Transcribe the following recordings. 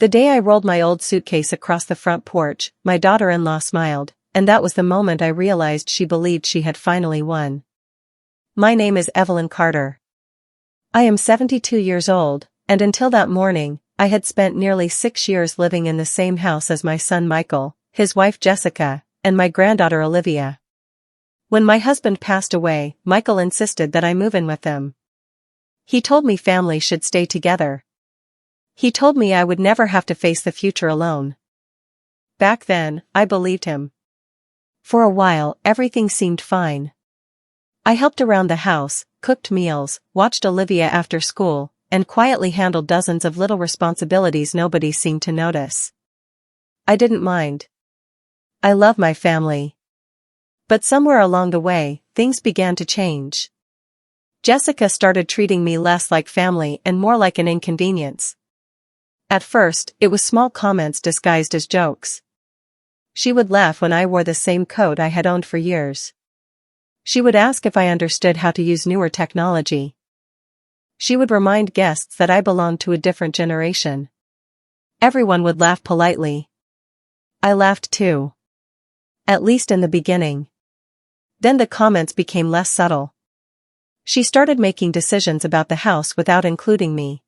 The day I rolled my old suitcase across the front porch, my daughter-in-law smiled, and that was the moment I realized she believed she had finally won. My name is Evelyn Carter. I am 72 years old, and until that morning, I had spent nearly 6 years living in the same house as my son Michael, his wife Jessica, and my granddaughter Olivia. When my husband passed away, Michael insisted that I move in with him. He told me family should stay together. He told me I would never have to face the future alone. Back then, I believed him. For a while, everything seemed fine. I helped around the house, cooked meals, watched Olivia after school, and quietly handled dozens of little responsibilities nobody seemed to notice. I didn't mind. I love my family. But somewhere along the way, things began to change. Jessica started treating me less like family and more like an inconvenience. At first, it was small comments disguised as jokes. She would laugh when I wore the same coat I had owned for years. She would ask if I understood how to use newer technology. She would remind guests that I belonged to a different generation. Everyone would laugh politely. I laughed too. At least in the beginning. Then the comments became less subtle. She started making decisions about the house without including me.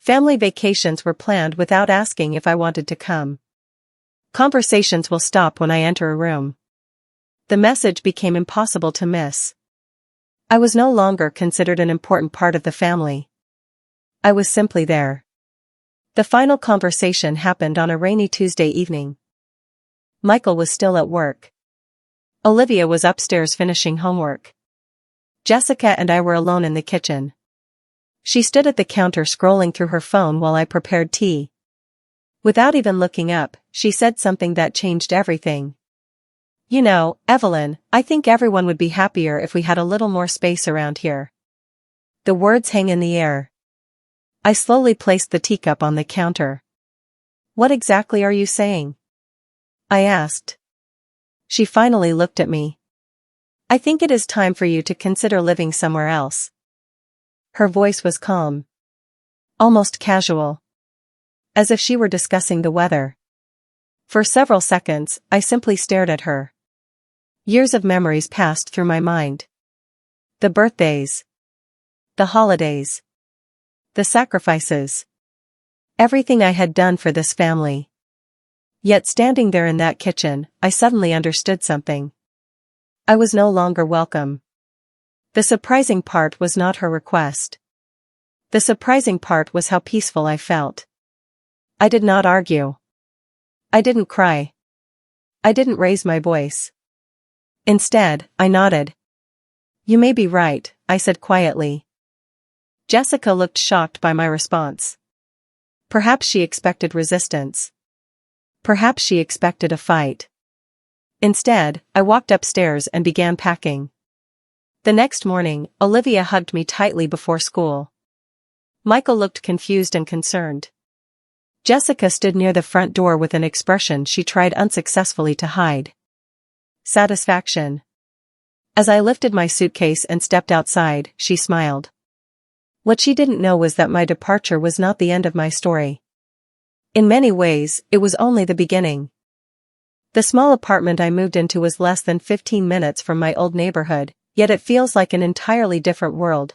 Family vacations were planned without asking if I wanted to come. Conversations will stop when I enter a room. The message became impossible to miss. I was no longer considered an important part of the family. I was simply there. The final conversation happened on a rainy Tuesday evening. Michael was still at work. Olivia was upstairs finishing homework. Jessica and I were alone in the kitchen. She stood at the counter scrolling through her phone while I prepared tea. Without even looking up, she said something that changed everything. You know, Evelyn, I think everyone would be happier if we had a little more space around here. The words hang in the air. I slowly placed the teacup on the counter. What exactly are you saying? I asked. She finally looked at me. I think it is time for you to consider living somewhere else. Her voice was calm. Almost casual. As if she were discussing the weather. For several seconds, I simply stared at her. Years of memories passed through my mind. The birthdays. The holidays. The sacrifices. Everything I had done for this family. Yet standing there in that kitchen, I suddenly understood something. I was no longer welcome. The surprising part was not her request. The surprising part was how peaceful I felt. I did not argue. I didn't cry. I didn't raise my voice. Instead, I nodded. You may be right, I said quietly. Jessica looked shocked by my response. Perhaps she expected resistance. Perhaps she expected a fight. Instead, I walked upstairs and began packing. The next morning, Olivia hugged me tightly before school. Michael looked confused and concerned. Jessica stood near the front door with an expression she tried unsuccessfully to hide. Satisfaction. As I lifted my suitcase and stepped outside, she smiled. What she didn't know was that my departure was not the end of my story. In many ways, it was only the beginning. The small apartment I moved into was less than 15 minutes from my old neighborhood, yet it feels like an entirely different world.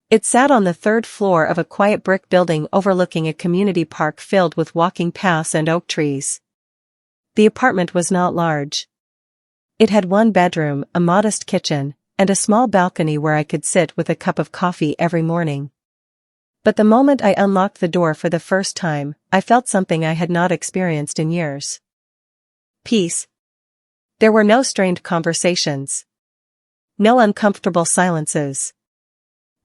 It sat on the third floor of a quiet brick building overlooking a community park filled with walking paths and oak trees. The apartment was not large. It had one bedroom, a modest kitchen, and a small balcony where I could sit with a cup of coffee every morning. But the moment I unlocked the door for the first time, I felt something I had not experienced in years. Peace. There were no strained conversations. No uncomfortable silences.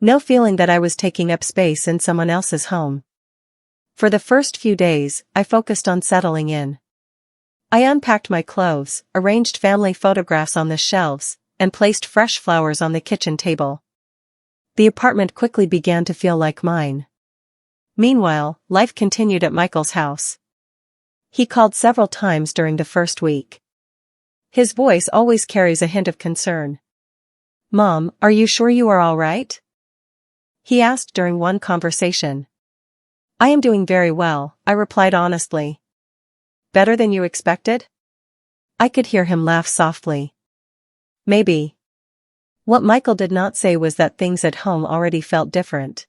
No feeling that I was taking up space in someone else's home. For the first few days, I focused on settling in. I unpacked my clothes, arranged family photographs on the shelves, and placed fresh flowers on the kitchen table. The apartment quickly began to feel like mine. Meanwhile, life continued at Michael's house. He called several times during the first week. His voice always carries a hint of concern. "Mom, are you sure you are all right?" he asked during one conversation. I am doing very well, I replied honestly. Better than you expected? I could hear him laugh softly. Maybe. What Michael did not say was that things at home already felt different.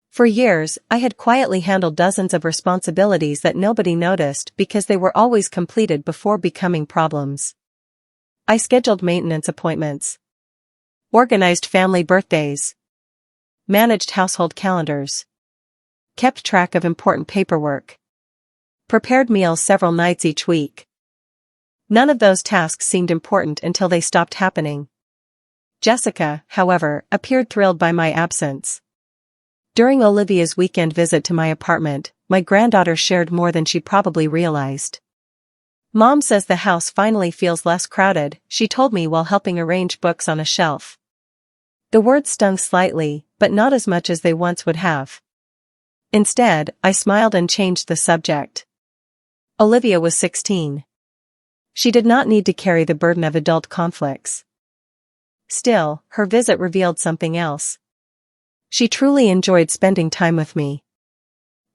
For years, I had quietly handled dozens of responsibilities that nobody noticed because they were always completed before becoming problems. I scheduled maintenance appointments, organized family birthdays, managed household calendars, kept track of important paperwork, prepared meals several nights each week. None of those tasks seemed important until they stopped happening. Jessica, however, appeared thrilled by my absence. During Olivia's weekend visit to my apartment, my granddaughter shared more than she probably realized. Mom says the house finally feels less crowded, she told me while helping arrange books on a shelf. The words stung slightly, but not as much as they once would have. Instead, I smiled and changed the subject. Olivia was 16. She did not need to carry the burden of adult conflicts. Still, her visit revealed something else. She truly enjoyed spending time with me.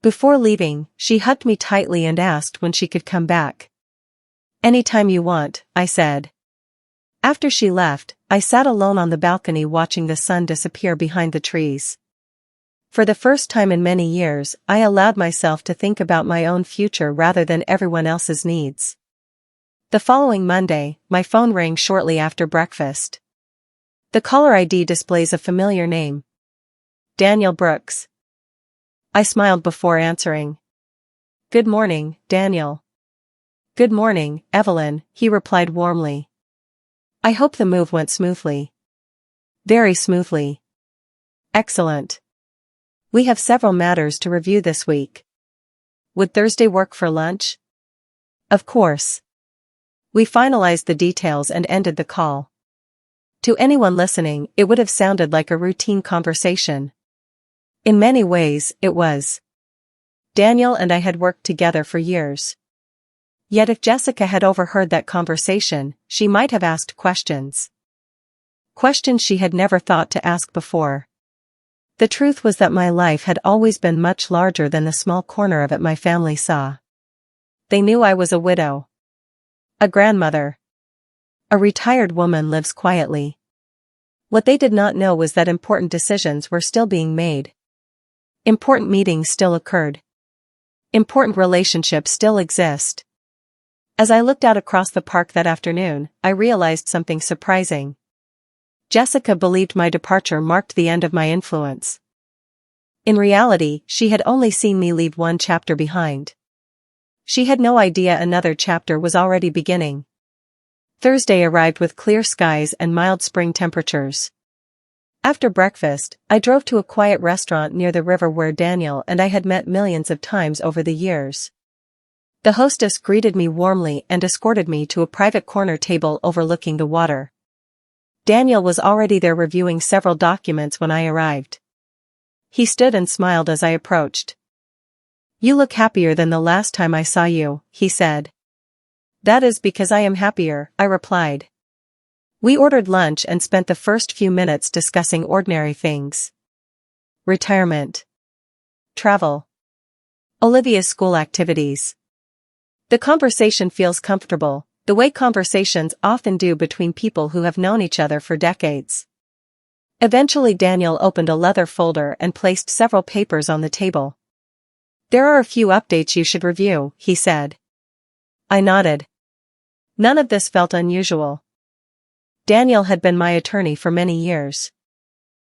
Before leaving, she hugged me tightly and asked when she could come back. Anytime you want, I said. After she left, I sat alone on the balcony watching the sun disappear behind the trees. For the first time in many years, I allowed myself to think about my own future rather than everyone else's needs. The following Monday, my phone rang shortly after breakfast. The caller ID displays a familiar name. Daniel Brooks. I smiled before answering. Good morning, Daniel. Good morning, Evelyn, he replied warmly. I hope the move went smoothly. Very smoothly. Excellent. We have several matters to review this week. Would Thursday work for lunch? Of course. We finalized the details and ended the call. To anyone listening, it would have sounded like a routine conversation. In many ways, it was. Daniel and I had worked together for years. Yet if Jessica had overheard that conversation, she might have asked questions. Questions she had never thought to ask before. The truth was that my life had always been much larger than the small corner of it my family saw. They knew I was a widow. A grandmother. A retired woman lives quietly. What they did not know was that important decisions were still being made. Important meetings still occurred. Important relationships still exist. As I looked out across the park that afternoon, I realized something surprising. Jessica believed my departure marked the end of my influence. In reality, she had only seen me leave one chapter behind. She had no idea another chapter was already beginning. Thursday arrived with clear skies and mild spring temperatures. After breakfast, I drove to a quiet restaurant near the river where Daniel and I had met millions of times over the years. The hostess greeted me warmly and escorted me to a private corner table overlooking the water. Daniel was already there reviewing several documents when I arrived. He stood and smiled as I approached. You look happier than the last time I saw you, he said. That is because I am happier, I replied. We ordered lunch and spent the first few minutes discussing ordinary things. Retirement. Travel. Olivia's school activities. The conversation feels comfortable, the way conversations often do between people who have known each other for decades. Eventually Daniel opened a leather folder and placed several papers on the table. There are a few updates you should review, he said. I nodded. None of this felt unusual. Daniel had been my attorney for many years.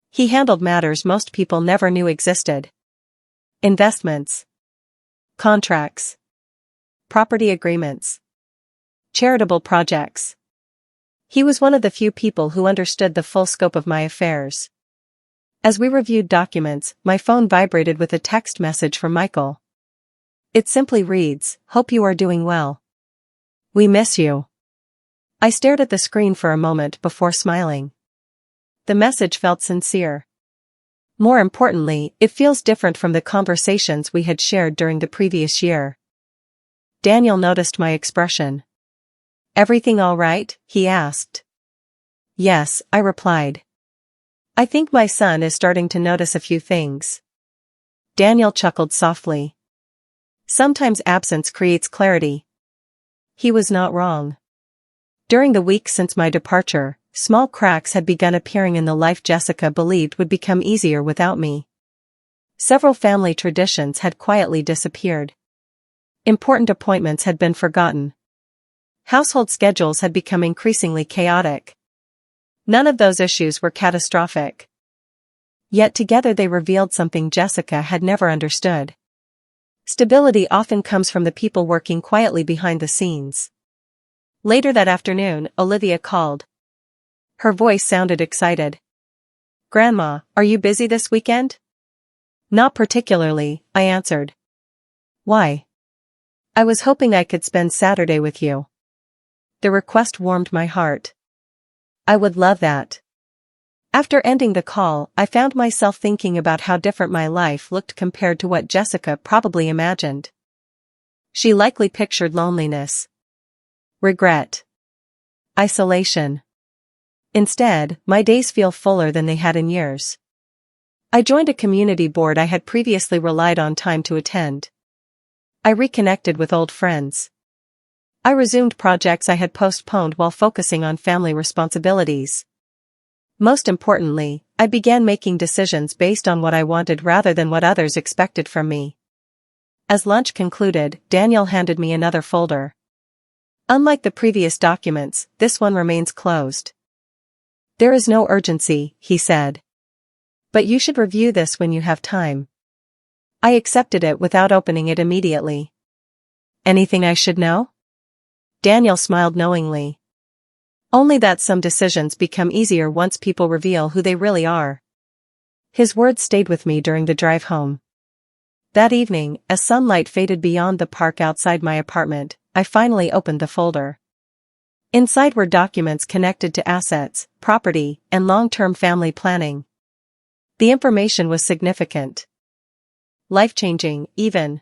He handled matters most people never knew existed. Investments. Contracts. Property agreements. Charitable projects. He was one of the few people who understood the full scope of my affairs. As we reviewed documents, my phone vibrated with a text message from Michael. It simply reads, "Hope you are doing well. We miss you." I stared at the screen for a moment before smiling. The message felt sincere. More importantly, it feels different from the conversations we had shared during the previous year. Daniel noticed my expression. Everything all right? He asked. Yes, I replied. I think my son is starting to notice a few things. Daniel chuckled softly. Sometimes absence creates clarity. He was not wrong. During the week since my departure, small cracks had begun appearing in the life Jessica believed would become easier without me. Several family traditions had quietly disappeared. Important appointments had been forgotten. Household schedules had become increasingly chaotic. None of those issues were catastrophic. Yet together they revealed something Jessica had never understood. Stability often comes from the people working quietly behind the scenes. Later that afternoon, Olivia called. Her voice sounded excited. "Grandma, are you busy this weekend?" "Not particularly," I answered. "Why?" "I was hoping I could spend Saturday with you." The request warmed my heart. "I would love that." After ending the call, I found myself thinking about how different my life looked compared to what Jessica probably imagined. She likely pictured loneliness, regret, isolation. Instead, my days feel fuller than they had in years. I joined a community board I had previously relied on time to attend. I reconnected with old friends. I resumed projects I had postponed while focusing on family responsibilities. Most importantly, I began making decisions based on what I wanted rather than what others expected from me. As lunch concluded, Daniel handed me another folder. "Unlike the previous documents, this one remains closed." "There is no urgency," he said. "But you should review this when you have time." I accepted it without opening it immediately. "Anything I should know?" Daniel smiled knowingly. "Only that some decisions become easier once people reveal who they really are." His words stayed with me during the drive home. That evening, as sunlight faded beyond the park outside my apartment, I finally opened the folder. Inside were documents connected to assets, property, and long-term family planning. The information was significant. Life-changing, even.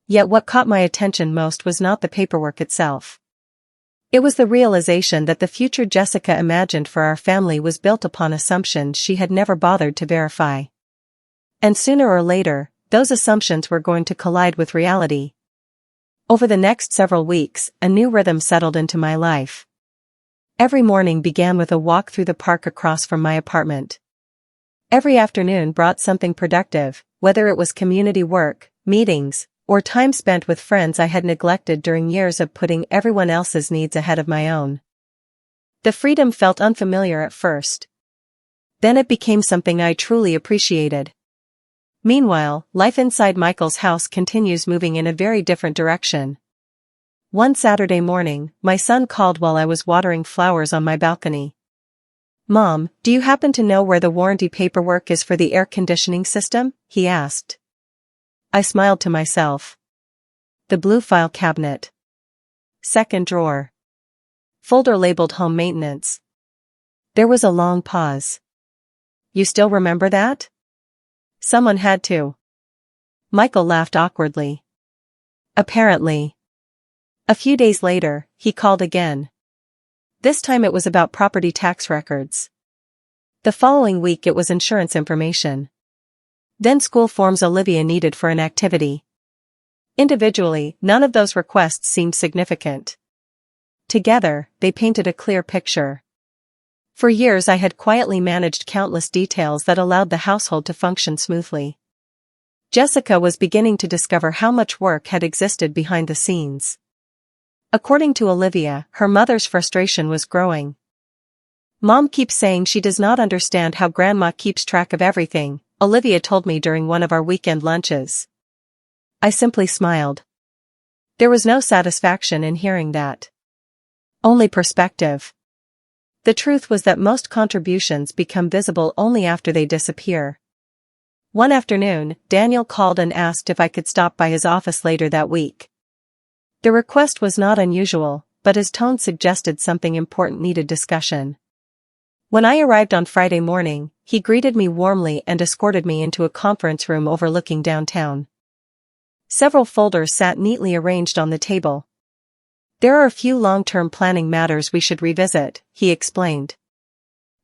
Yet what caught my attention most was not the paperwork itself. It was the realization that the future Jessica imagined for our family was built upon assumptions she had never bothered to verify. And sooner or later, those assumptions were going to collide with reality. Over the next several weeks, a new rhythm settled into my life. Every morning began with a walk through the park across from my apartment. Every afternoon brought something productive, whether it was community work, meetings, or time spent with friends I had neglected during years of putting everyone else's needs ahead of my own. The freedom felt unfamiliar at first. Then it became something I truly appreciated. Meanwhile, life inside Michael's house continues moving in a very different direction. One Saturday morning, my son called while I was watering flowers on my balcony. "Mom, do you happen to know where the warranty paperwork is for the air conditioning system?" he asked. I smiled to myself. The blue file cabinet. Second drawer. Folder labeled home maintenance. There was a long pause. "You still remember that?" "Someone had to." Michael laughed awkwardly. "Apparently." A few days later, he called again. This time it was about property tax records. The following week it was insurance information. Then school forms Olivia needed for an activity. Individually, none of those requests seemed significant. Together, they painted a clear picture. For years I had quietly managed countless details that allowed the household to function smoothly. Jessica was beginning to discover how much work had existed behind the scenes. According to Olivia, her mother's frustration was growing. "Mom keeps saying she does not understand how Grandma keeps track of everything," Olivia told me during one of our weekend lunches. I simply smiled. There was no satisfaction in hearing that. Only perspective. The truth was that most contributions become visible only after they disappear. One afternoon, Daniel called and asked if I could stop by his office later that week. The request was not unusual, but his tone suggested something important needed discussion. When I arrived on Friday morning, he greeted me warmly and escorted me into a conference room overlooking downtown. Several folders sat neatly arranged on the table. "There are a few long-term planning matters we should revisit," he explained.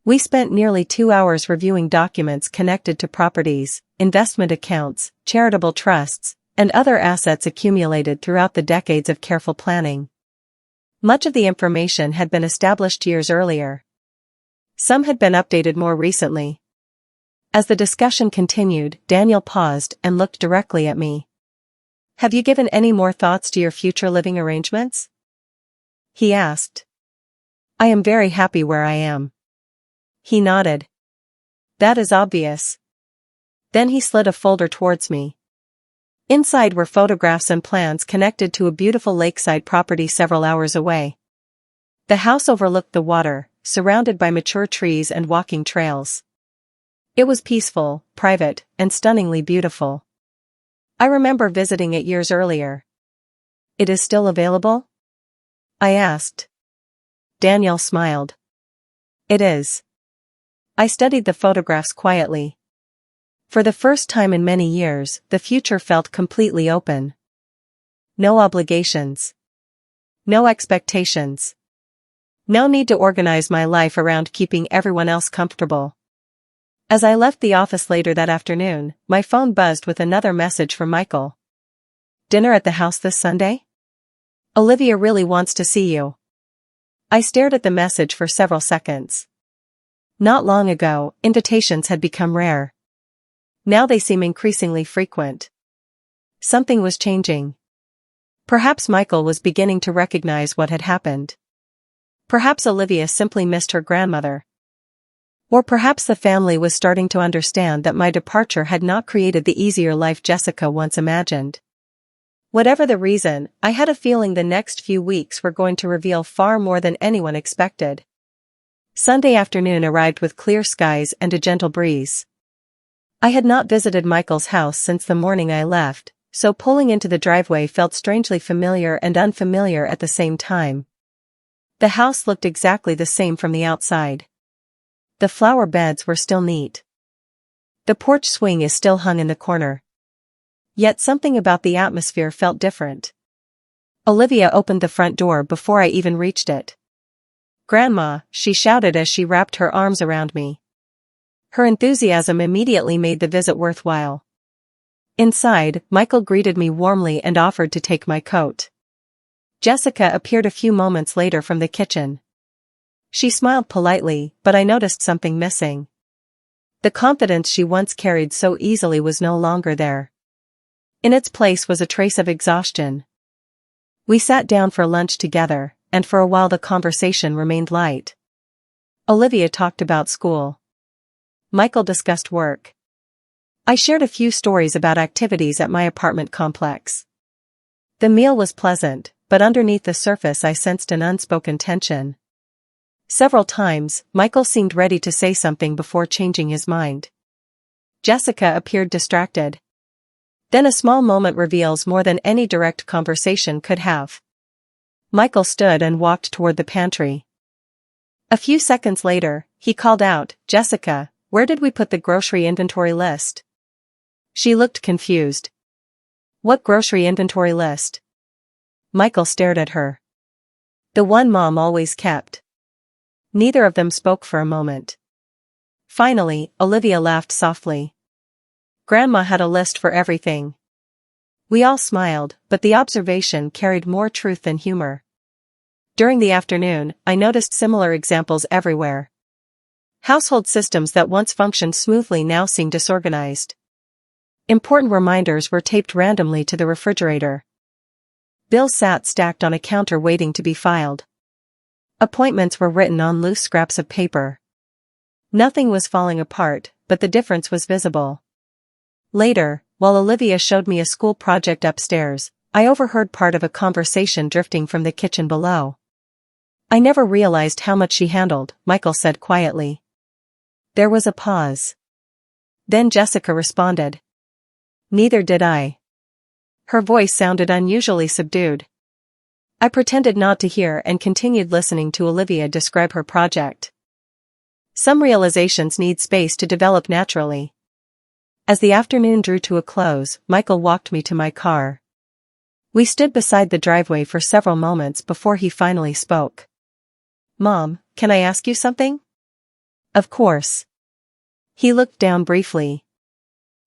We spent nearly 2 hours reviewing documents connected to properties, investment accounts, charitable trusts, and other assets accumulated throughout the decades of careful planning. Much of the information had been established years earlier. Some had been updated more recently. As the discussion continued, Daniel paused and looked directly at me. "Have you given any more thoughts to your future living arrangements?" he asked. "I am very happy where I am." He nodded. "That is obvious." Then he slid a folder towards me. Inside were photographs and plans connected to a beautiful lakeside property several hours away. The house overlooked the water, surrounded by mature trees and walking trails. It was peaceful, private, and stunningly beautiful. I remember visiting it years earlier. "It is still available?" I asked. Daniel smiled. "It is." I studied the photographs quietly. For the first time in many years, the future felt completely open. No obligations. No expectations. No need to organize my life around keeping everyone else comfortable. As I left the office later that afternoon, my phone buzzed with another message from Michael. "Dinner at the house this Sunday? Olivia really wants to see you." I stared at the message for several seconds. Not long ago, invitations had become rare. Now they seem increasingly frequent. Something was changing. Perhaps Michael was beginning to recognize what had happened. Perhaps Olivia simply missed her grandmother. Or perhaps the family was starting to understand that my departure had not created the easier life Jessica once imagined. Whatever the reason, I had a feeling the next few weeks were going to reveal far more than anyone expected. Sunday afternoon arrived with clear skies and a gentle breeze. I had not visited Michael's house since the morning I left, so pulling into the driveway felt strangely familiar and unfamiliar at the same time. The house looked exactly the same from the outside. The flower beds were still neat. The porch swing is still hung in the corner. Yet something about the atmosphere felt different. Olivia opened the front door before I even reached it. "Grandma," she shouted as she wrapped her arms around me. Her enthusiasm immediately made the visit worthwhile. Inside, Michael greeted me warmly and offered to take my coat. Jessica appeared a few moments later from the kitchen. She smiled politely, but I noticed something missing. The confidence she once carried so easily was no longer there. In its place was a trace of exhaustion. We sat down for lunch together, and for a while the conversation remained light. Olivia talked about school. Michael discussed work. I shared a few stories about activities at my apartment complex. The meal was pleasant, but underneath the surface I sensed an unspoken tension. Several times, Michael seemed ready to say something before changing his mind. Jessica appeared distracted. Then a small moment reveals more than any direct conversation could have. Michael stood and walked toward the pantry. A few seconds later, he called out, "Jessica, where did we put the grocery inventory list?" She looked confused. "What grocery inventory list?" Michael stared at her. "The one Mom always kept." Neither of them spoke for a moment. Finally, Olivia laughed softly. "Grandma had a list for everything." We all smiled, but the observation carried more truth than humor. During the afternoon, I noticed similar examples everywhere. Household systems that once functioned smoothly now seemed disorganized. Important reminders were taped randomly to the refrigerator. Bills sat stacked on a counter waiting to be filed. Appointments were written on loose scraps of paper. Nothing was falling apart, but the difference was visible. Later, while Olivia showed me a school project upstairs, I overheard part of a conversation drifting from the kitchen below. "I never realized how much she handled," Michael said quietly. There was a pause. Then Jessica responded. "Neither did I." Her voice sounded unusually subdued. I pretended not to hear and continued listening to Olivia describe her project. Some realizations need space to develop naturally. As the afternoon drew to a close, Michael walked me to my car. We stood beside the driveway for several moments before he finally spoke. "Mom, can I ask you something?" Of course. He looked down briefly.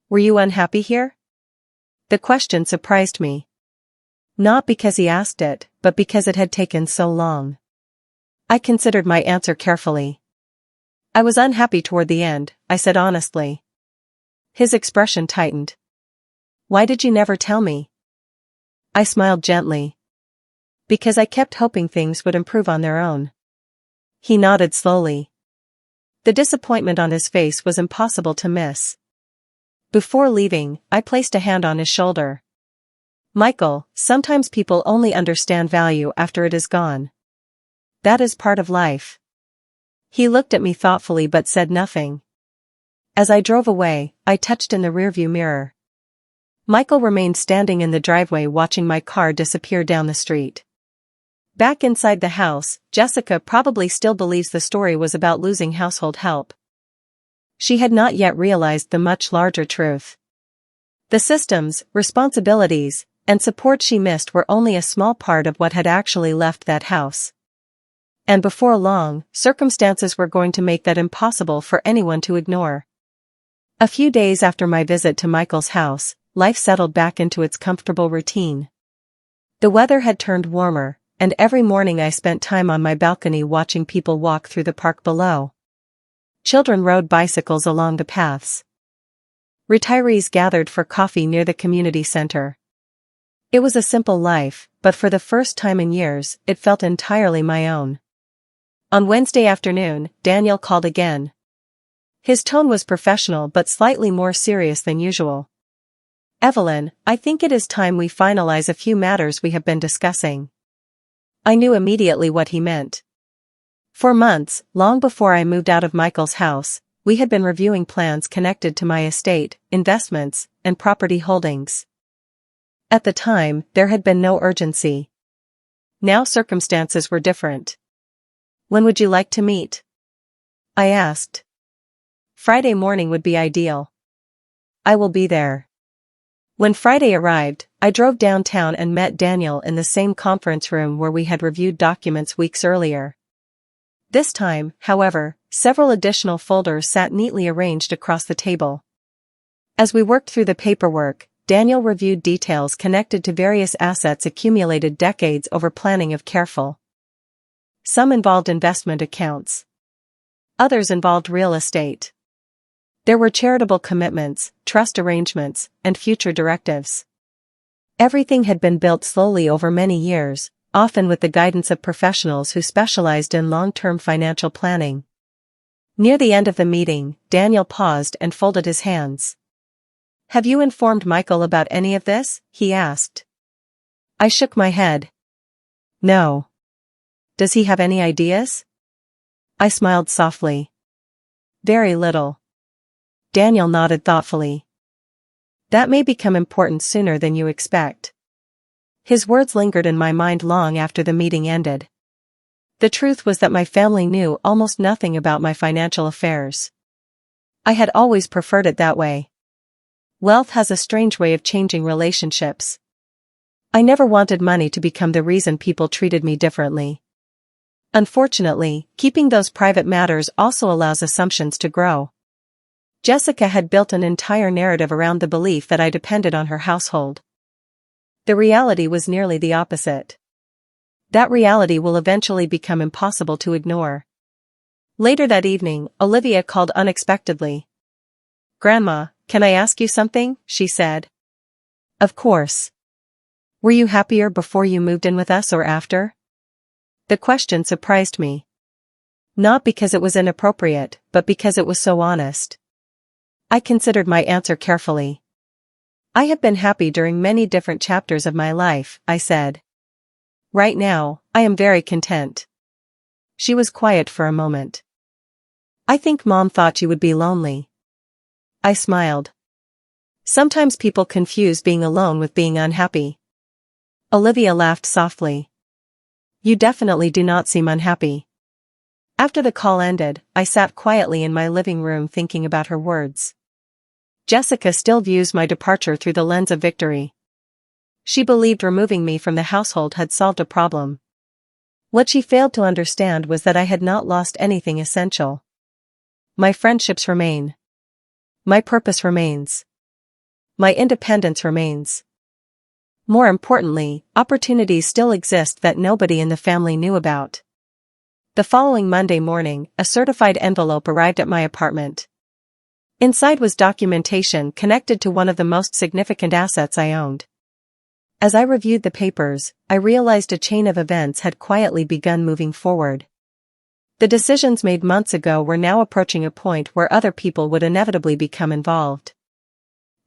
Were you unhappy here? The question surprised me. Not because he asked it, but because it had taken so long. I considered my answer carefully. I was unhappy toward the end, I said honestly. His expression tightened. Why did you never tell me? I smiled gently. Because I kept hoping things would improve on their own. He nodded slowly. The disappointment on his face was impossible to miss. Before leaving, I placed a hand on his shoulder. Michael, sometimes people only understand value after it is gone. That is part of life. He looked at me thoughtfully but said nothing. As I drove away, I touched in the rearview mirror. Michael remained standing in the driveway watching my car disappear down the street. Back inside the house, Jessica probably still believes the story was about losing household help. She had not yet realized the much larger truth. The systems, responsibilities, and support she missed were only a small part of what had actually left that house. And before long, circumstances were going to make that impossible for anyone to ignore. A few days after my visit to Michael's house, life settled back into its comfortable routine. The weather had turned warmer, and every morning I spent time on my balcony watching people walk through the park below. Children rode bicycles along the paths. Retirees gathered for coffee near the community center. It was a simple life, but for the first time in years, it felt entirely my own. On Wednesday afternoon, Daniel called again. His tone was professional but slightly more serious than usual. Evelyn, I think it is time we finalize a few matters we have been discussing. I knew immediately what he meant. For months, long before I moved out of Michael's house, we had been reviewing plans connected to my estate, investments, and property holdings. At the time, there had been no urgency. Now circumstances were different. When would you like to meet? I asked. Friday morning would be ideal. I will be there. When Friday arrived, I drove downtown and met Daniel in the same conference room where we had reviewed documents weeks earlier. This time, however, several additional folders sat neatly arranged across the table. As we worked through the paperwork, Daniel reviewed details connected to various assets accumulated decades over planning of careful. Some involved investment accounts. Others involved real estate. There were charitable commitments, trust arrangements, and future directives. Everything had been built slowly over many years, often with the guidance of professionals who specialized in long-term financial planning. Near the end of the meeting, Daniel paused and folded his hands. Have you informed Michael about any of this? He asked. I shook my head. No. Does he have any ideas? I smiled softly. Very little. Daniel nodded thoughtfully. That may become important sooner than you expect. His words lingered in my mind long after the meeting ended. The truth was that my family knew almost nothing about my financial affairs. I had always preferred it that way. Wealth has a strange way of changing relationships. I never wanted money to become the reason people treated me differently. Unfortunately, keeping those private matters also allows assumptions to grow. Jessica had built an entire narrative around the belief that I depended on her household. The reality was nearly the opposite. That reality will eventually become impossible to ignore. Later that evening, Olivia called unexpectedly. Grandma, can I ask you something? She said. Of course. Were you happier before you moved in with us or after? The question surprised me. Not because it was inappropriate, but because it was so honest. I considered my answer carefully. I have been happy during many different chapters of my life, I said. Right now, I am very content. She was quiet for a moment. I think Mom thought you would be lonely. I smiled. Sometimes people confuse being alone with being unhappy. Olivia laughed softly. You definitely do not seem unhappy. After the call ended, I sat quietly in my living room thinking about her words. Jessica still views my departure through the lens of victory. She believed removing me from the household had solved a problem. What she failed to understand was that I had not lost anything essential. My friendships remain. My purpose remains. My independence remains. More importantly, opportunities still exist that nobody in the family knew about. The following Monday morning, a certified envelope arrived at my apartment. Inside was documentation connected to one of the most significant assets I owned. As I reviewed the papers, I realized a chain of events had quietly begun moving forward. The decisions made months ago were now approaching a point where other people would inevitably become involved.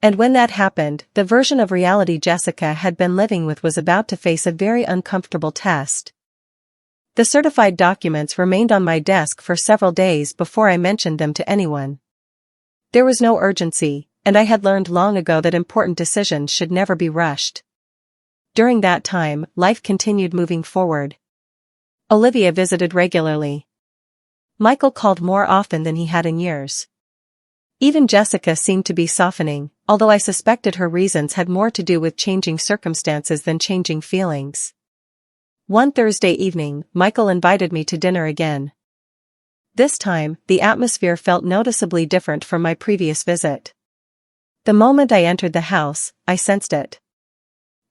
And when that happened, the version of reality Jessica had been living with was about to face a very uncomfortable test. The certified documents remained on my desk for several days before I mentioned them to anyone. There was no urgency, and I had learned long ago that important decisions should never be rushed. During that time, life continued moving forward. Olivia visited regularly. Michael called more often than he had in years. Even Jessica seemed to be softening, although I suspected her reasons had more to do with changing circumstances than changing feelings. One Thursday evening, Michael invited me to dinner again. This time, the atmosphere felt noticeably different from my previous visit. The moment I entered the house, I sensed it.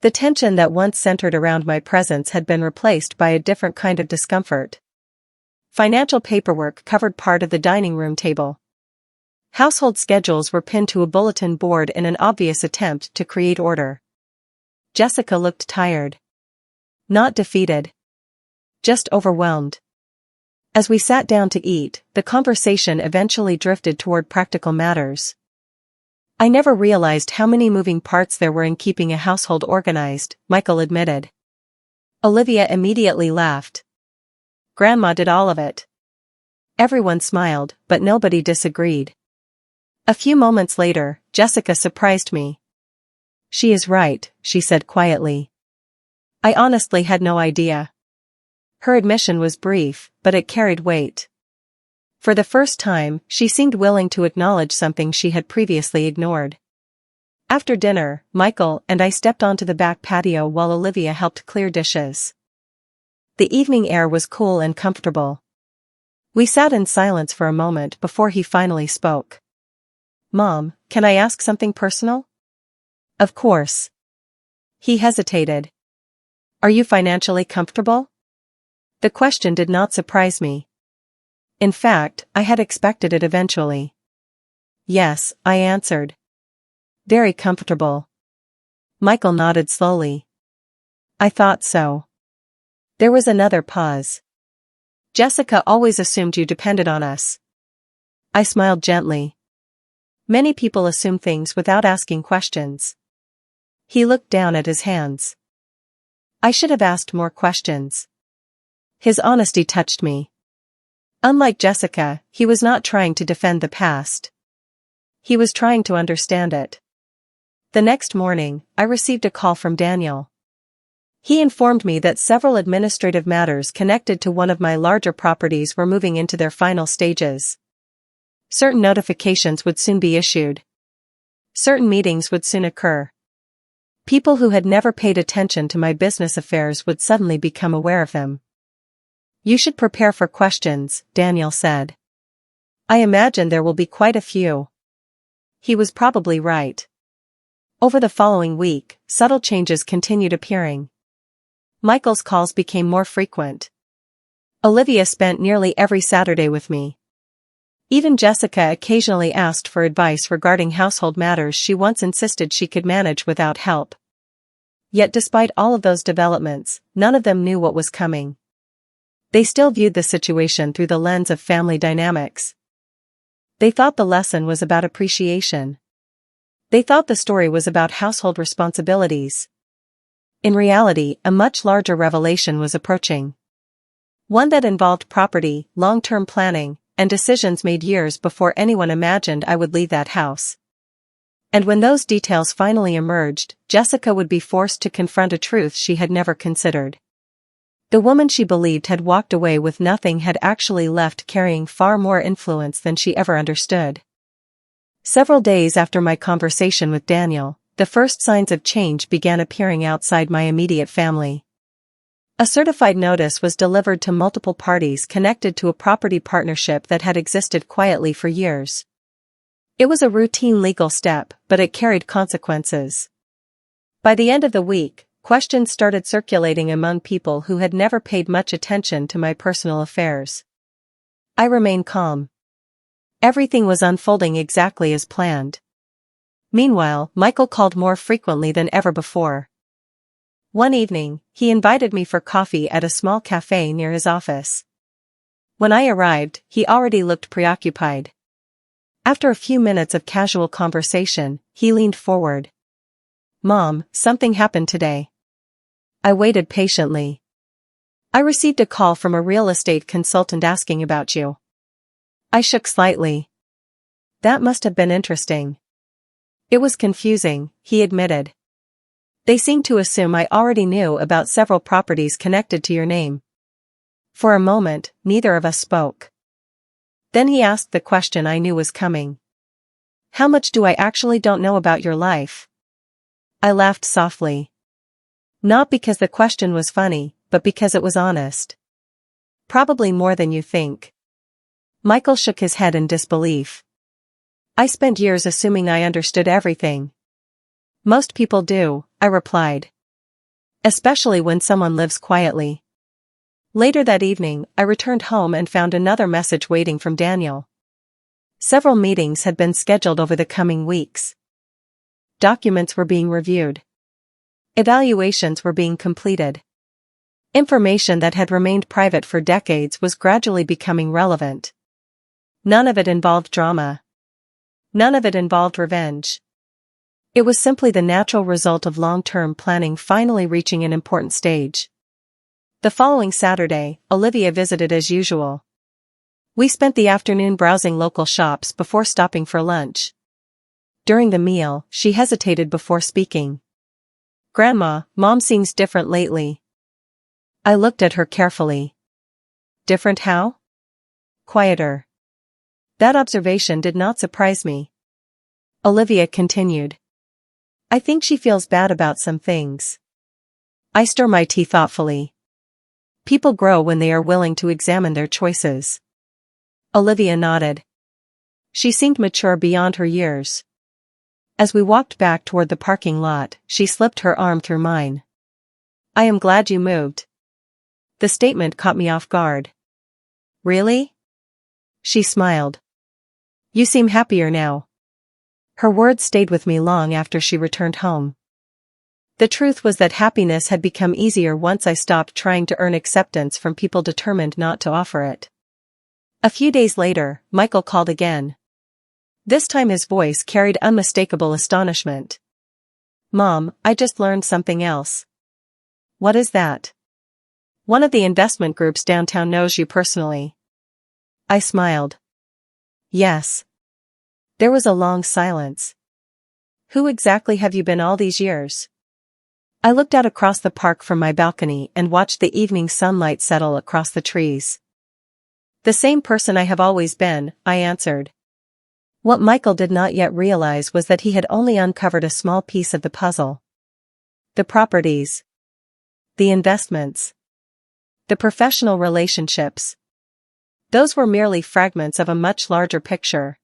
The tension that once centered around my presence had been replaced by a different kind of discomfort. Financial paperwork covered part of the dining room table. Household schedules were pinned to a bulletin board in an obvious attempt to create order. Jessica looked tired. Not defeated. Just overwhelmed. As we sat down to eat, the conversation eventually drifted toward practical matters. I never realized how many moving parts there were in keeping a household organized, Michael admitted. Olivia immediately laughed. Grandma did all of it. Everyone smiled, but nobody disagreed. A few moments later, Jessica surprised me. She is right, she said quietly. I honestly had no idea. Her admission was brief, but it carried weight. For the first time, she seemed willing to acknowledge something she had previously ignored. After dinner, Michael and I stepped onto the back patio while Olivia helped clear dishes. The evening air was cool and comfortable. We sat in silence for a moment before he finally spoke. Mom, can I ask something personal? Of course. He hesitated. Are you financially comfortable? The question did not surprise me. In fact, I had expected it eventually. Yes, I answered. Very comfortable. Michael nodded slowly. I thought so. There was another pause. Jessica always assumed you depended on us. I smiled gently. Many people assume things without asking questions. He looked down at his hands. I should have asked more questions. His honesty touched me. Unlike Jessica, he was not trying to defend the past. He was trying to understand it. The next morning, I received a call from Daniel. He informed me that several administrative matters connected to one of my larger properties were moving into their final stages. Certain notifications would soon be issued. Certain meetings would soon occur. People who had never paid attention to my business affairs would suddenly become aware of them. You should prepare for questions, Daniel said. I imagine there will be quite a few. He was probably right. Over the following week, subtle changes continued appearing. Michael's calls became more frequent. Olivia spent nearly every Saturday with me. Even Jessica occasionally asked for advice regarding household matters she once insisted she could manage without help. Yet despite all of those developments, none of them knew what was coming. They still viewed the situation through the lens of family dynamics. They thought the lesson was about appreciation. They thought the story was about household responsibilities. In reality, a much larger revelation was approaching. One that involved property, long-term planning, and decisions made years before anyone imagined I would leave that house. And when those details finally emerged, Jessica would be forced to confront a truth she had never considered. The woman she believed had walked away with nothing had actually left carrying far more influence than she ever understood. Several days after my conversation with Daniel, the first signs of change began appearing outside my immediate family. A certified notice was delivered to multiple parties connected to a property partnership that had existed quietly for years. It was a routine legal step, but it carried consequences. By the end of the week, questions started circulating among people who had never paid much attention to my personal affairs. I remained calm. Everything was unfolding exactly as planned. Meanwhile, Michael called more frequently than ever before. One evening, he invited me for coffee at a small cafe near his office. When I arrived, he already looked preoccupied. After a few minutes of casual conversation, he leaned forward. "Mom, something happened today." I waited patiently. "I received a call from a real estate consultant asking about you." I shook slightly. "That must have been interesting." "It was confusing," he admitted. "They seemed to assume I already knew about several properties connected to your name." For a moment, neither of us spoke. Then he asked the question I knew was coming. "How much do I actually don't know about your life?" I laughed softly. Not because the question was funny, but because it was honest. "Probably more than you think." Michael shook his head in disbelief. "I spent years assuming I understood everything." "Most people do," I replied. "Especially when someone lives quietly." Later that evening, I returned home and found another message waiting from Daniel. Several meetings had been scheduled over the coming weeks. Documents were being reviewed. Evaluations were being completed. Information that had remained private for decades was gradually becoming relevant. None of it involved drama. None of it involved revenge. It was simply the natural result of long-term planning finally reaching an important stage. The following Saturday, Olivia visited as usual. We spent the afternoon browsing local shops before stopping for lunch. During the meal, she hesitated before speaking. "Grandma, Mom seems different lately." I looked at her carefully. "Different how?" "Quieter." That observation did not surprise me. Olivia continued. "I think she feels bad about some things." I stir my tea thoughtfully. People grow when they are willing to examine their choices. Olivia nodded. She seemed mature beyond her years. As we walked back toward the parking lot, she slipped her arm through mine. "I am glad you moved." The statement caught me off guard. "Really?" She smiled. "You seem happier now." Her words stayed with me long after she returned home. The truth was that happiness had become easier once I stopped trying to earn acceptance from people determined not to offer it. A few days later, Michael called again. This time his voice carried unmistakable astonishment. "Mom, I just learned something else." "What is that?" "One of the investment groups downtown knows you personally." I smiled. "Yes." There was a long silence. "Who exactly have you been all these years?" I looked out across the park from my balcony and watched the evening sunlight settle across the trees. "The same person I have always been," I answered. What Michael did not yet realize was that he had only uncovered a small piece of the puzzle. The properties. The investments. The professional relationships. Those were merely fragments of a much larger picture.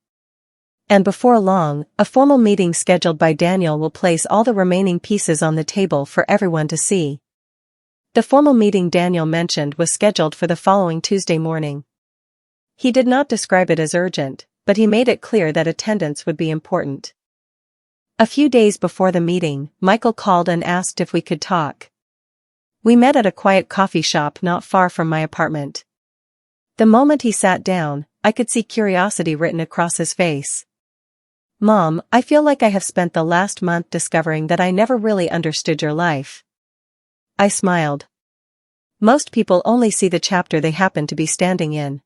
And before long, a formal meeting scheduled by Daniel will place all the remaining pieces on the table for everyone to see. The formal meeting Daniel mentioned was scheduled for the following Tuesday morning. He did not describe it as urgent, but he made it clear that attendance would be important. A few days before the meeting, Michael called and asked if we could talk. We met at a quiet coffee shop not far from my apartment. The moment he sat down, I could see curiosity written across his face. "Mom, I feel like I have spent the last month discovering that I never really understood your life." I smiled. "Most people only see the chapter they happen to be standing in."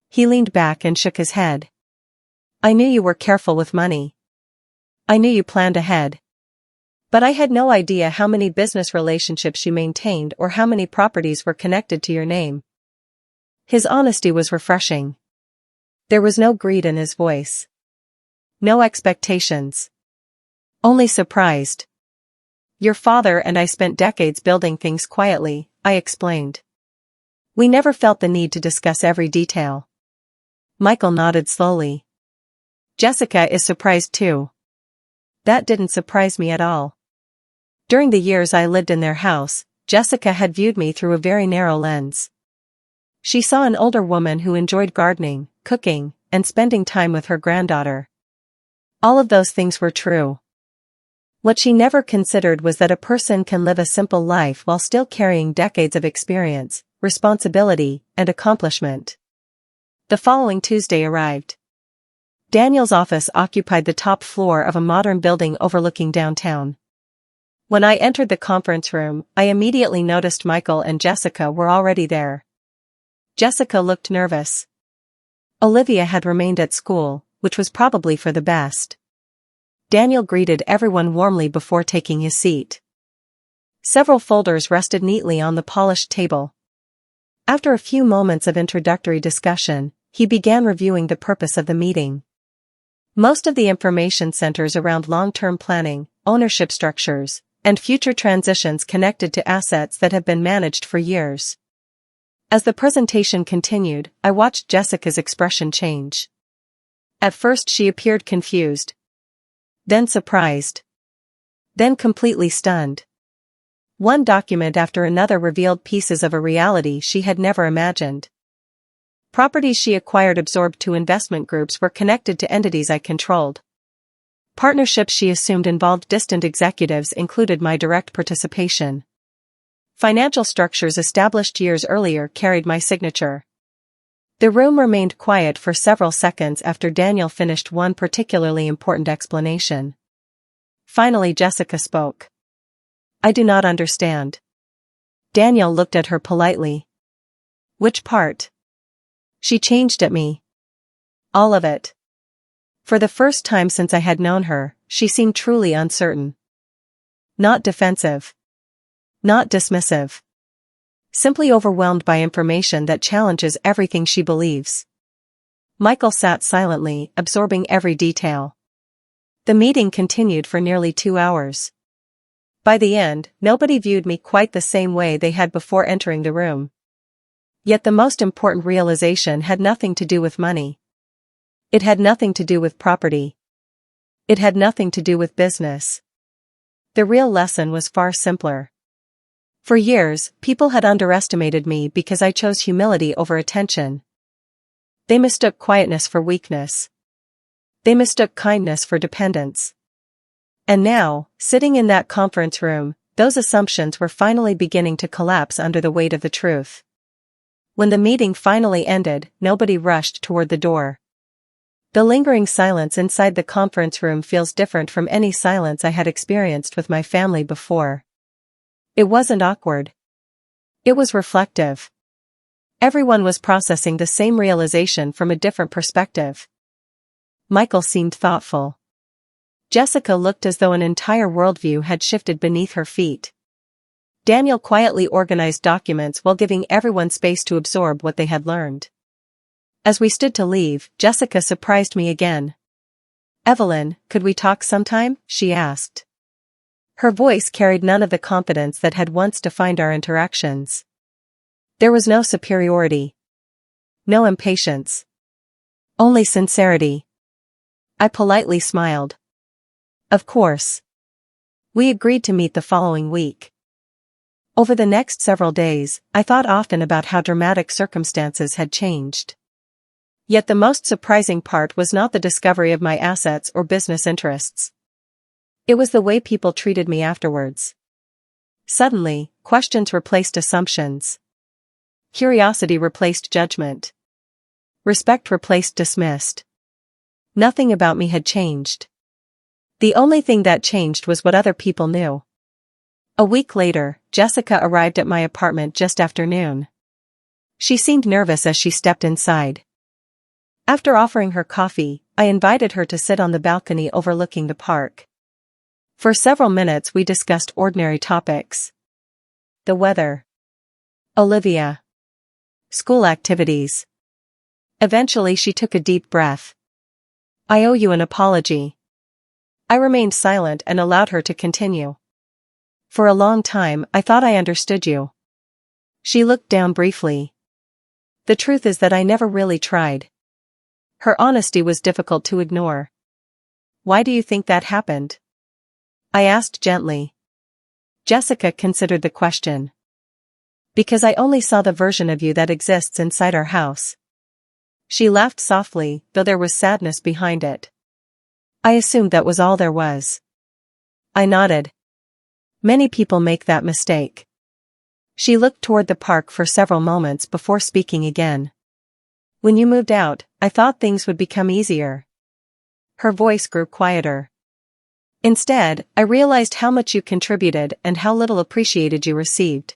He leaned back and shook his head. "I knew you were careful with money. I knew you planned ahead. But I had no idea how many business relationships you maintained or how many properties were connected to your name." His honesty was refreshing. There was no greed in his voice. No expectations. Only surprised. Your father and I spent decades building things quietly, I explained. We never felt the need to discuss every detail. Michael nodded slowly. Jessica is surprised too. That didn't surprise me at all. During the years I lived in their house, Jessica had viewed me through a very narrow lens. She saw an older woman who enjoyed gardening, cooking, and spending time with her granddaughter. All of those things were true. What she never considered was that a person can live a simple life while still carrying decades of experience, responsibility, and accomplishment. The following Tuesday arrived. Daniel's office occupied the top floor of a modern building overlooking downtown. When I entered the conference room, I immediately noticed Michael and Jessica were already there. Jessica looked nervous. Olivia had remained at school, which was probably for the best. Daniel greeted everyone warmly before taking his seat. Several folders rested neatly on the polished table. After a few moments of introductory discussion, he began reviewing the purpose of the meeting. Most of the information centers around long-term planning, ownership structures, and future transitions connected to assets that have been managed for years. As the presentation continued, I watched Jessica's expression change. At first she appeared confused, then surprised, then completely stunned. One document after another revealed pieces of a reality she had never imagined. Properties she acquired absorbed to investment groups were connected to entities I controlled. Partnerships she assumed involved distant executives included my direct participation. Financial structures established years earlier carried my signature. The room remained quiet for several seconds after Daniel finished one particularly important explanation. Finally Jessica spoke. I do not understand. Daniel looked at her politely. Which part? She changed at me. All of it. For the first time since I had known her, she seemed truly uncertain. Not defensive. Not dismissive. Simply overwhelmed by information that challenges everything she believes. Michael sat silently, absorbing every detail. The meeting continued for nearly 2 hours. By the end, nobody viewed me quite the same way they had before entering the room. Yet the most important realization had nothing to do with money. It had nothing to do with property. It had nothing to do with business. The real lesson was far simpler. For years, people had underestimated me because I chose humility over attention. They mistook quietness for weakness. They mistook kindness for dependence. And now, sitting in that conference room, those assumptions were finally beginning to collapse under the weight of the truth. When the meeting finally ended, nobody rushed toward the door. The lingering silence inside the conference room feels different from any silence I had experienced with my family before. It wasn't awkward. It was reflective. Everyone was processing the same realization from a different perspective. Michael seemed thoughtful. Jessica looked as though an entire worldview had shifted beneath her feet. Daniel quietly organized documents while giving everyone space to absorb what they had learned. As we stood to leave, Jessica surprised me again. Evelyn, could we talk sometime? She asked. Her voice carried none of the confidence that had once defined our interactions. There was no superiority. No impatience. Only sincerity. I politely smiled. Of course. We agreed to meet the following week. Over the next several days, I thought often about how dramatic circumstances had changed. Yet the most surprising part was not the discovery of my assets or business interests. It was the way people treated me afterwards. Suddenly, questions replaced assumptions. Curiosity replaced judgment. Respect replaced dismissed. Nothing about me had changed. The only thing that changed was what other people knew. A week later, Jessica arrived at my apartment just after noon. She seemed nervous as she stepped inside. After offering her coffee, I invited her to sit on the balcony overlooking the park. For several minutes we discussed ordinary topics. The weather. Olivia. School activities. Eventually she took a deep breath. I owe you an apology. I remained silent and allowed her to continue. For a long time, I thought I understood you. She looked down briefly. The truth is that I never really tried. Her honesty was difficult to ignore. Why do you think that happened? I asked gently. Jessica considered the question. Because I only saw the version of you that exists inside our house. She laughed softly, though there was sadness behind it. I assumed that was all there was. I nodded. Many people make that mistake. She looked toward the park for several moments before speaking again. When you moved out, I thought things would become easier. Her voice grew quieter. Instead, I realized how much you contributed and how little appreciated you received.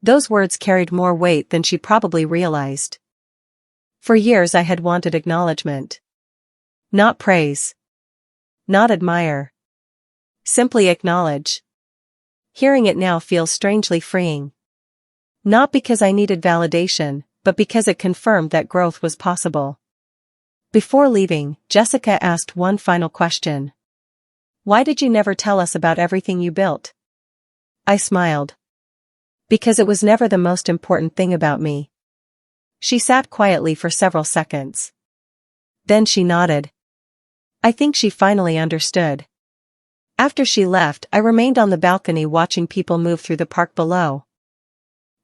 Those words carried more weight than she probably realized. For years I had wanted acknowledgement. Not praise. Not admire. Simply acknowledge. Hearing it now feels strangely freeing. Not because I needed validation, but because it confirmed that growth was possible. Before leaving, Jessica asked one final question. Why did you never tell us about everything you built? I smiled. Because it was never the most important thing about me. She sat quietly for several seconds. Then she nodded. I think she finally understood. After she left, I remained on the balcony watching people move through the park below.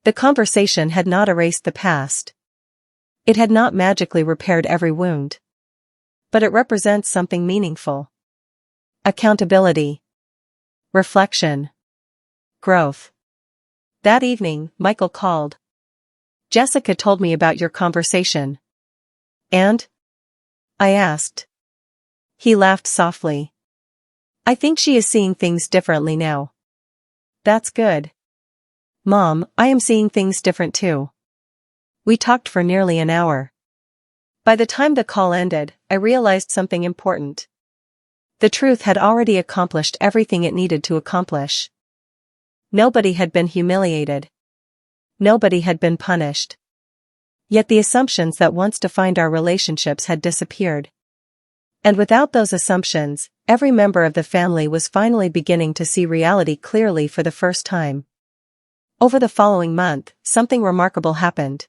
The conversation had not erased the past. It had not magically repaired every wound. But it represents something meaningful. Accountability. Reflection. Growth. That evening, Michael called. Jessica told me about your conversation. And? I asked. He laughed softly. I think she is seeing things differently now. That's good. Mom, I am seeing things different too. We talked for nearly an hour. By the time the call ended, I realized something important. The truth had already accomplished everything it needed to accomplish. Nobody had been humiliated. Nobody had been punished. Yet the assumptions that once defined our relationships had disappeared. And without those assumptions, every member of the family was finally beginning to see reality clearly for the first time. Over the following month, something remarkable happened.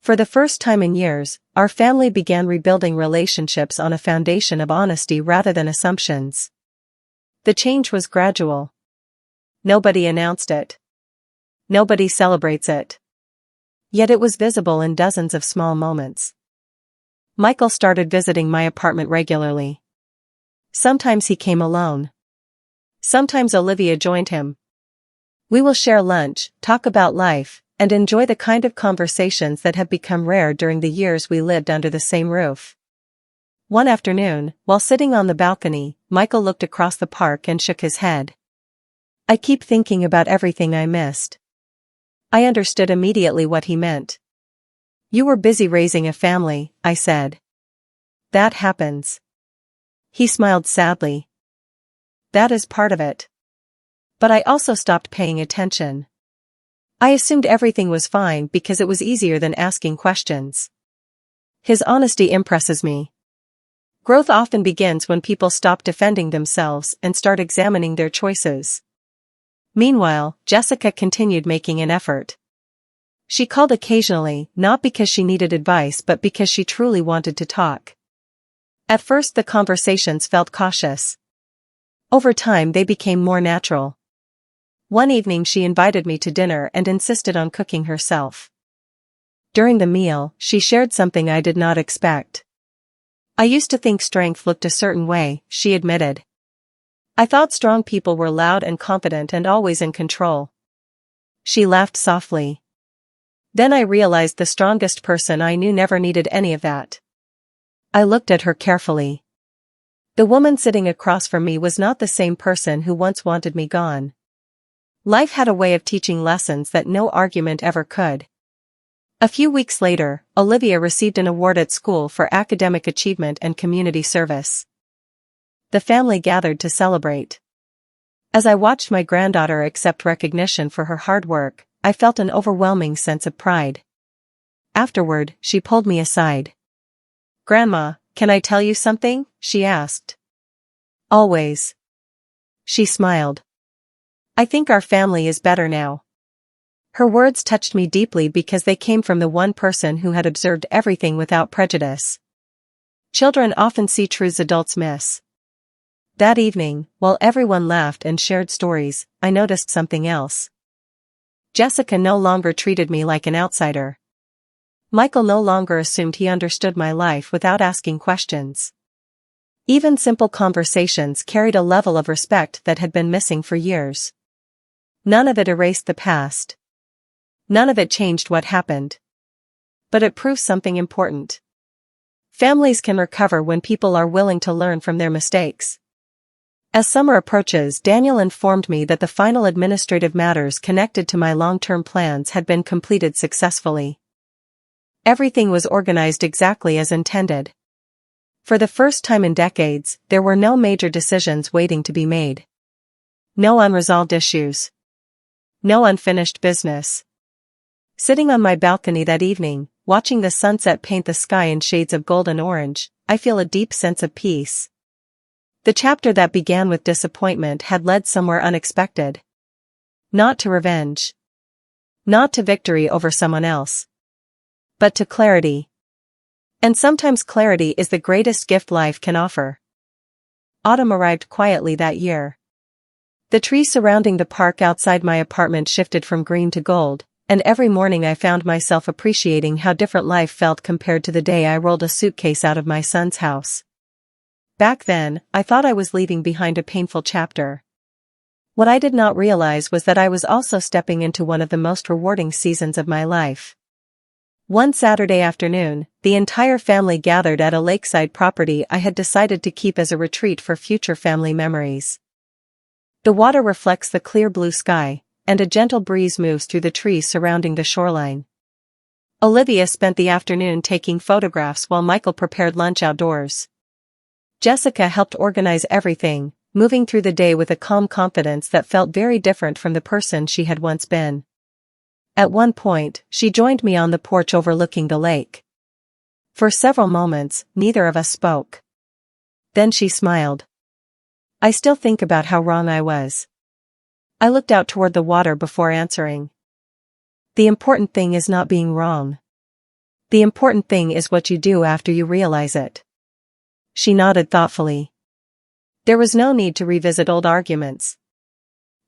For the first time in years, our family began rebuilding relationships on a foundation of honesty rather than assumptions. The change was gradual. Nobody announced it. Nobody celebrates it. Yet it was visible in dozens of small moments. Michael started visiting my apartment regularly. Sometimes he came alone. Sometimes Olivia joined him. We will share lunch, talk about life, and enjoy the kind of conversations that have become rare during the years we lived under the same roof. One afternoon, while sitting on the balcony, Michael looked across the park and shook his head. I keep thinking about everything I missed. I understood immediately what he meant. You were busy raising a family, I said. That happens. He smiled sadly. That is part of it. But I also stopped paying attention. I assumed everything was fine because it was easier than asking questions. His honesty impresses me. Growth often begins when people stop defending themselves and start examining their choices. Meanwhile, Jessica continued making an effort. She called occasionally, not because she needed advice but because she truly wanted to talk. At first the conversations felt cautious. Over time they became more natural. One evening she invited me to dinner and insisted on cooking herself. During the meal, she shared something I did not expect. I used to think strength looked a certain way, she admitted. I thought strong people were loud and confident and always in control. She laughed softly. Then I realized the strongest person I knew never needed any of that. I looked at her carefully. The woman sitting across from me was not the same person who once wanted me gone. Life had a way of teaching lessons that no argument ever could. A few weeks later, Olivia received an award at school for academic achievement and community service. The family gathered to celebrate. As I watched my granddaughter accept recognition for her hard work, I felt an overwhelming sense of pride. Afterward, she pulled me aside. Grandma, can I tell you something? She asked. Always. She smiled. I think our family is better now. Her words touched me deeply because they came from the one person who had observed everything without prejudice. Children often see truths adults miss. That evening, while everyone laughed and shared stories, I noticed something else. Jessica no longer treated me like an outsider. Michael no longer assumed he understood my life without asking questions. Even simple conversations carried a level of respect that had been missing for years. None of it erased the past. None of it changed what happened. But it proves something important. Families can recover when people are willing to learn from their mistakes. As summer approaches, Daniel informed me that the final administrative matters connected to my long-term plans had been completed successfully. Everything was organized exactly as intended. For the first time in decades, there were no major decisions waiting to be made. No unresolved issues. No unfinished business. Sitting on my balcony that evening, watching the sunset paint the sky in shades of gold and orange, I feel a deep sense of peace. The chapter that began with disappointment had led somewhere unexpected. Not to revenge. Not to victory over someone else. But to clarity. And sometimes clarity is the greatest gift life can offer. Autumn arrived quietly that year. The trees surrounding the park outside my apartment shifted from green to gold, and every morning I found myself appreciating how different life felt compared to the day I rolled a suitcase out of my son's house. Back then, I thought I was leaving behind a painful chapter. What I did not realize was that I was also stepping into one of the most rewarding seasons of my life. One Saturday afternoon, the entire family gathered at a lakeside property I had decided to keep as a retreat for future family memories. The water reflects the clear blue sky, and a gentle breeze moves through the trees surrounding the shoreline. Olivia spent the afternoon taking photographs while Michael prepared lunch outdoors. Jessica helped organize everything, moving through the day with a calm confidence that felt very different from the person she had once been. At one point, she joined me on the porch overlooking the lake. For several moments, neither of us spoke. Then she smiled. I still think about how wrong I was. I looked out toward the water before answering. The important thing is not being wrong. The important thing is what you do after you realize it. She nodded thoughtfully. There was no need to revisit old arguments.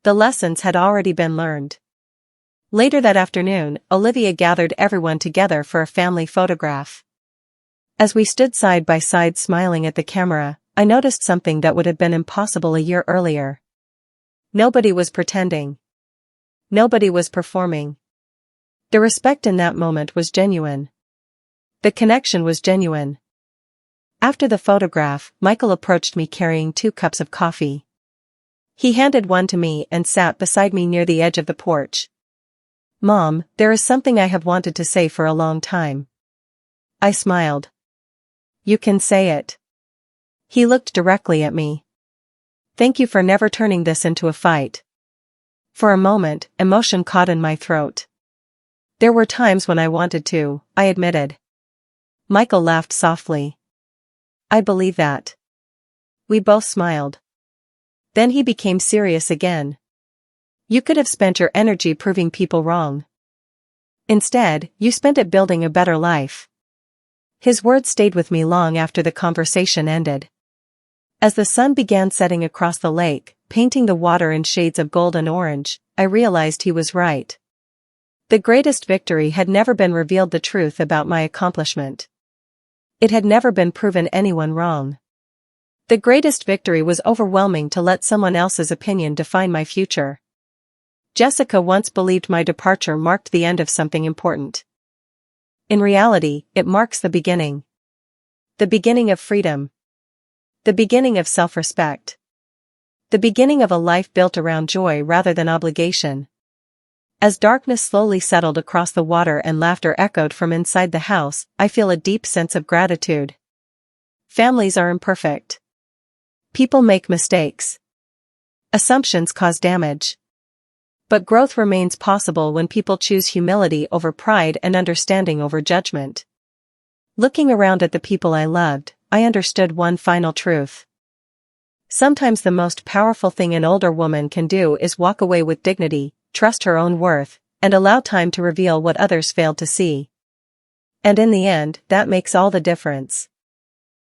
The lessons had already been learned. Later that afternoon, Olivia gathered everyone together for a family photograph. As we stood side by side smiling at the camera, I noticed something that would have been impossible a year earlier. Nobody was pretending. Nobody was performing. The respect in that moment was genuine. The connection was genuine. After the photograph, Michael approached me carrying 2 cups of coffee. He handed one to me and sat beside me near the edge of the porch. Mom, there is something I have wanted to say for a long time. I smiled. You can say it. He looked directly at me. Thank you for never turning this into a fight. For a moment, emotion caught in my throat. There were times when I wanted to, I admitted. Michael laughed softly. I believe that. We both smiled. Then he became serious again. You could have spent your energy proving people wrong. Instead, you spent it building a better life. His words stayed with me long after the conversation ended. As the sun began setting across the lake, painting the water in shades of gold and orange, I realized he was right. The greatest victory had never been revealed the truth about my accomplishment. It had never been proven anyone wrong. The greatest victory was overwhelming to let someone else's opinion define my future. Jessica once believed my departure marked the end of something important. In reality, it marks the beginning. The beginning of freedom. The beginning of self-respect. The beginning of a life built around joy rather than obligation. As darkness slowly settled across the water and laughter echoed from inside the house, I feel a deep sense of gratitude. Families are imperfect. People make mistakes. Assumptions cause damage. But growth remains possible when people choose humility over pride and understanding over judgment. Looking around at the people I loved, I understood one final truth. Sometimes the most powerful thing an older woman can do is walk away with dignity, trust her own worth, and allow time to reveal what others failed to see. And in the end, that makes all the difference.